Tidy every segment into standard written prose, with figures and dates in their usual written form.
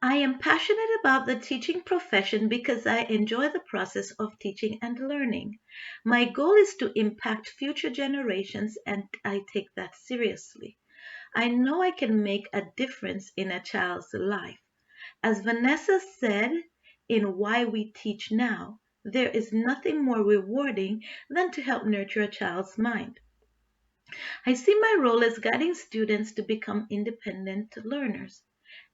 I am passionate about the teaching profession because I enjoy the process of teaching and learning. My goal is to impact future generations, and I take that seriously. I know I can make a difference in a child's life. As Vanessa said in Why We Teach Now, there is nothing more rewarding than to help nurture a child's mind. I see my role as guiding students to become independent learners,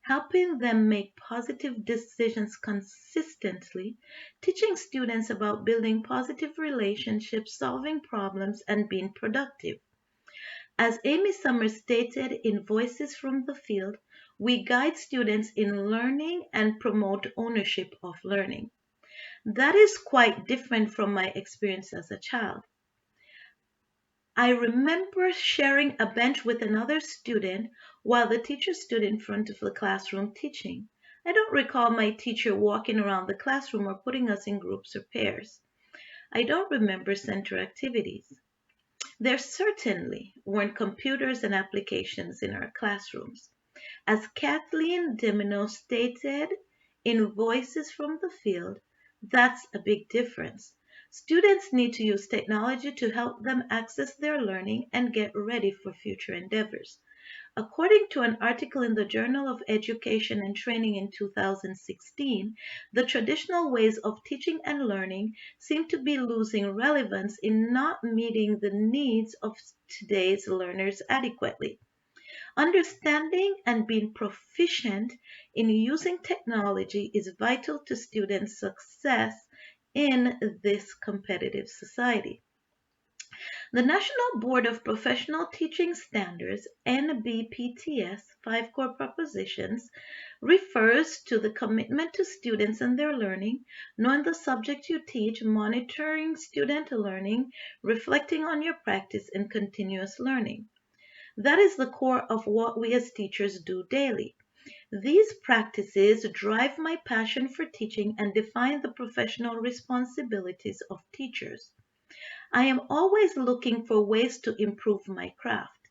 helping them make positive decisions consistently, teaching students about building positive relationships, solving problems, and being productive. As Amy Summers stated in Voices from the Field, we guide students in learning and promote ownership of learning. That is quite different from my experience as a child. I remember sharing a bench with another student while the teacher stood in front of the classroom teaching. I don't recall my teacher walking around the classroom or putting us in groups or pairs. I don't remember center activities. There certainly weren't computers and applications in our classrooms. As Kathleen Dimino stated in Voices from the Field, that's a big difference. Students need to use technology to help them access their learning and get ready for future endeavors. According to an article in the Journal of Education and Training in 2016, the traditional ways of teaching and learning seem to be losing relevance in not meeting the needs of today's learners adequately. Understanding and being proficient in using technology is vital to students' success in this competitive society. The National Board of Professional Teaching Standards, NBPTS, Five Core Propositions, refers to the commitment to students and their learning, knowing the subject you teach, monitoring student learning, reflecting on your practice, and continuous learning. That is the core of what we as teachers do daily. These practices drive my passion for teaching and define the professional responsibilities of teachers. I am always looking for ways to improve my craft.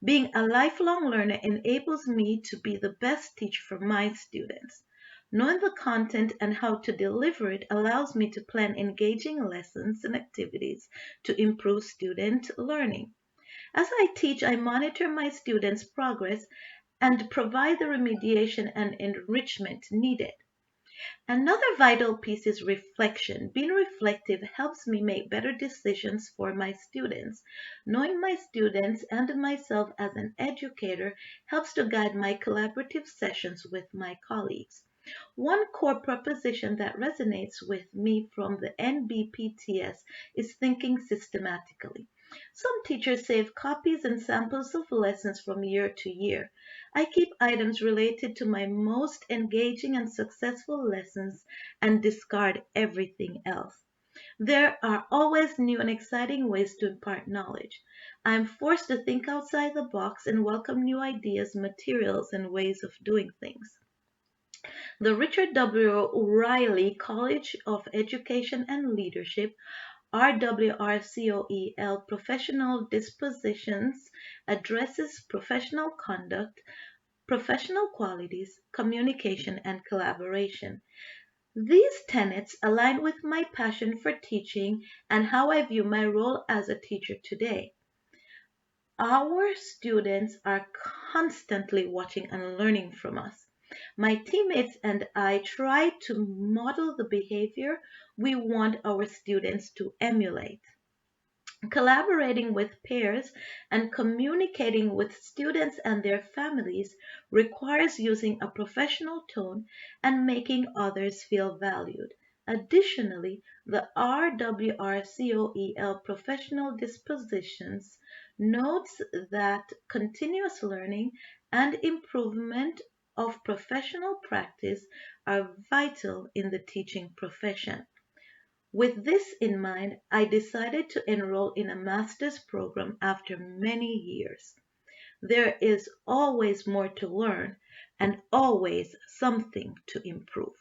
Being a lifelong learner enables me to be the best teacher for my students. Knowing the content and how to deliver it allows me to plan engaging lessons and activities to improve student learning. As I teach, I monitor my students' progress and provide the remediation and enrichment needed. Another vital piece is reflection. Being reflective helps me make better decisions for my students. Knowing my students and myself as an educator helps to guide my collaborative sessions with my colleagues. One core proposition that resonates with me from the NBPTS is thinking systematically. Some teachers save copies and samples of lessons from year to year. I keep items related to my most engaging and successful lessons and discard everything else. There are always new and exciting ways to impart knowledge. I am forced to think outside the box and welcome new ideas, materials, and ways of doing things. The Richard W. Riley College of Education and Leadership RWRCOEL Professional Dispositions addresses professional conduct, professional qualities, communication, and collaboration. These tenets align with my passion for teaching and how I view my role as a teacher today. Our students are constantly watching and learning from us. My teammates and I try to model the behavior we want our students to emulate. Collaborating with peers and communicating with students and their families requires using a professional tone and making others feel valued. Additionally, the RWRCOEL Professional Dispositions notes that continuous learning and improvement of professional practice are vital in the teaching profession. With this in mind, I decided to enroll in a master's program after many years. There is always more to learn and always something to improve.